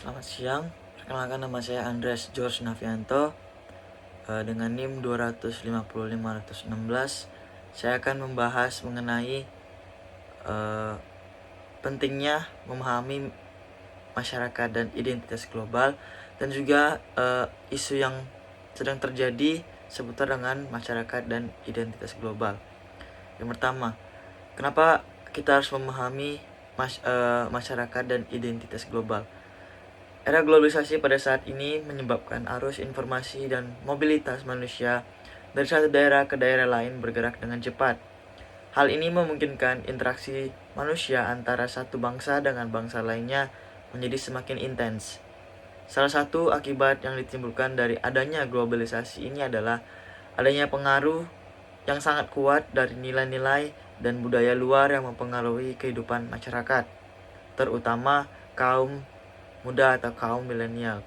Selamat siang, perkenalkan nama saya Andreas George Navianto dengan NIM 255-516. Saya akan membahas mengenai pentingnya memahami masyarakat dan identitas global dan juga isu yang sedang terjadi seputar dengan masyarakat dan identitas global. Yang pertama, kenapa kita harus memahami masyarakat dan identitas global? Era globalisasi pada saat ini menyebabkan arus informasi dan mobilitas manusia dari satu daerah ke daerah lain bergerak dengan cepat. Hal ini memungkinkan interaksi manusia antara satu bangsa dengan bangsa lainnya menjadi semakin intens. Salah satu akibat yang ditimbulkan dari adanya globalisasi ini adalah adanya pengaruh yang sangat kuat dari nilai-nilai dan budaya luar yang mempengaruhi kehidupan masyarakat, terutama kaum muda atau kaum milenial.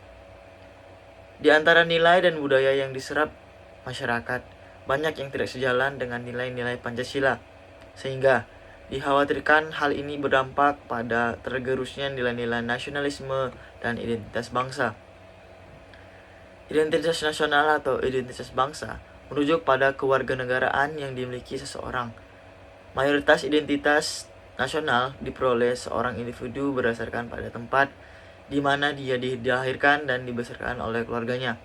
Di antara nilai dan budaya yang diserap masyarakat, banyak yang tidak sejalan dengan nilai-nilai Pancasila, sehingga dikhawatirkan hal ini berdampak pada tergerusnya nilai-nilai nasionalisme dan identitas bangsa. Identitas nasional atau identitas bangsa merujuk pada kewarganegaraan yang dimiliki seseorang. Mayoritas identitas nasional diperoleh seorang individu berdasarkan pada tempat di mana dia dilahirkan dan dibesarkan oleh keluarganya.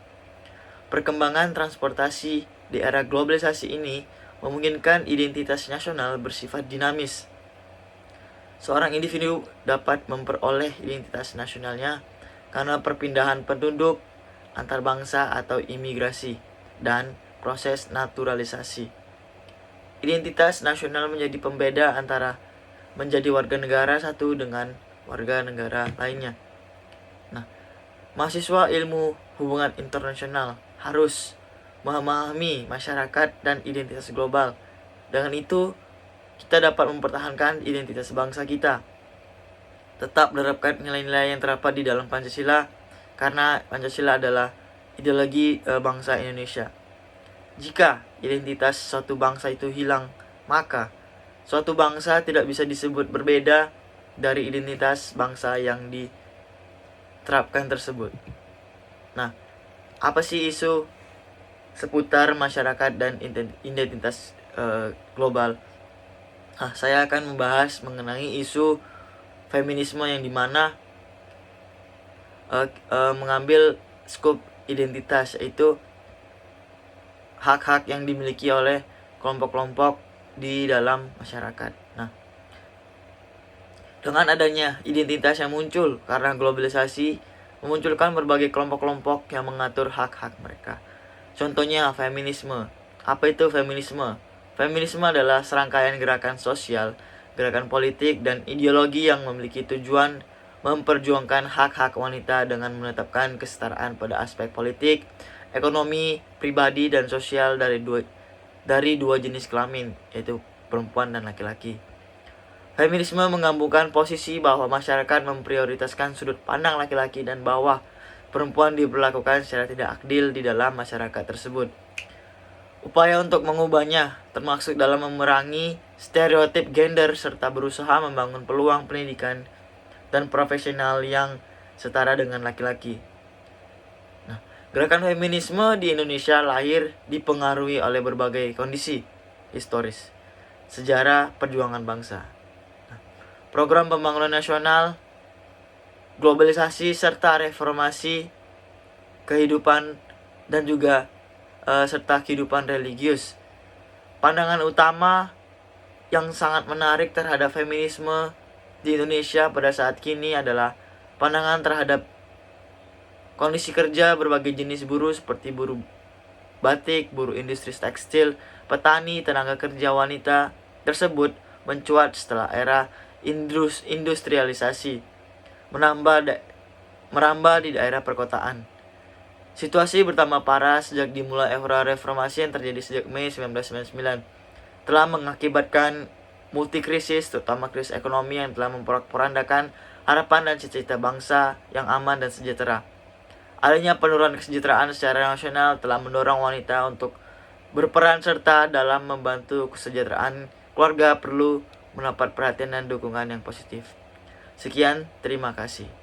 Perkembangan transportasi di era globalisasi ini memungkinkan identitas nasional bersifat dinamis. Seorang individu dapat memperoleh identitas nasionalnya karena perpindahan penduduk, antar bangsa atau imigrasi, dan proses naturalisasi. Identitas nasional menjadi pembeda antara menjadi warga negara satu dengan warga negara lainnya. Mahasiswa ilmu hubungan internasional harus memahami masyarakat dan identitas global. Dengan itu, kita dapat mempertahankan identitas bangsa kita. Tetap menerapkan nilai-nilai yang terdapat di dalam Pancasila, karena Pancasila adalah ideologi bangsa Indonesia. Jika identitas suatu bangsa itu hilang, maka suatu bangsa tidak bisa disebut berbeda dari identitas bangsa yang diterapkan tersebut. Nah, apa sih isu seputar masyarakat dan identitas global? Saya akan membahas mengenai isu feminisme yang dimana mengambil skup identitas, yaitu hak-hak yang dimiliki oleh kelompok-kelompok di dalam masyarakat. Nah, dengan adanya identitas yang muncul karena globalisasi memunculkan berbagai kelompok-kelompok yang mengatur hak-hak mereka. Contohnya feminisme. Apa itu feminisme? Feminisme adalah serangkaian gerakan sosial, gerakan politik, dan ideologi yang memiliki tujuan memperjuangkan hak-hak wanita dengan menetapkan kesetaraan pada aspek politik, ekonomi, pribadi, dan sosial dari dua jenis kelamin, yaitu perempuan dan laki-laki. Feminisme menggabungkan posisi bahwa masyarakat memprioritaskan sudut pandang laki-laki dan bahwa perempuan diperlakukan secara tidak adil di dalam masyarakat tersebut. Upaya untuk mengubahnya termasuk dalam memerangi stereotip gender serta berusaha membangun peluang pendidikan dan profesional yang setara dengan laki-laki. Nah, gerakan feminisme di Indonesia lahir dipengaruhi oleh berbagai kondisi historis, sejarah perjuangan bangsa, program pembangunan nasional, globalisasi, serta reformasi kehidupan dan juga serta kehidupan religius. Pandangan utama yang sangat menarik terhadap feminisme di Indonesia pada saat kini adalah pandangan terhadap kondisi kerja berbagai jenis buruh seperti buruh batik, buruh industri tekstil, petani, tenaga kerja wanita tersebut mencuat setelah era industrialisasi merambah di daerah perkotaan. Situasi bertambah parah sejak dimulai era reformasi yang terjadi sejak Mei 1999, telah mengakibatkan multikrisis, terutama krisis ekonomi yang telah memporak-porandakan harapan dan cita-cita bangsa yang aman dan sejahtera. Adanya penurunan kesejahteraan secara nasional telah mendorong wanita untuk berperan serta dalam membantu kesejahteraan keluarga perlu mendapat perhatian dan dukungan yang positif. Sekian, terima kasih.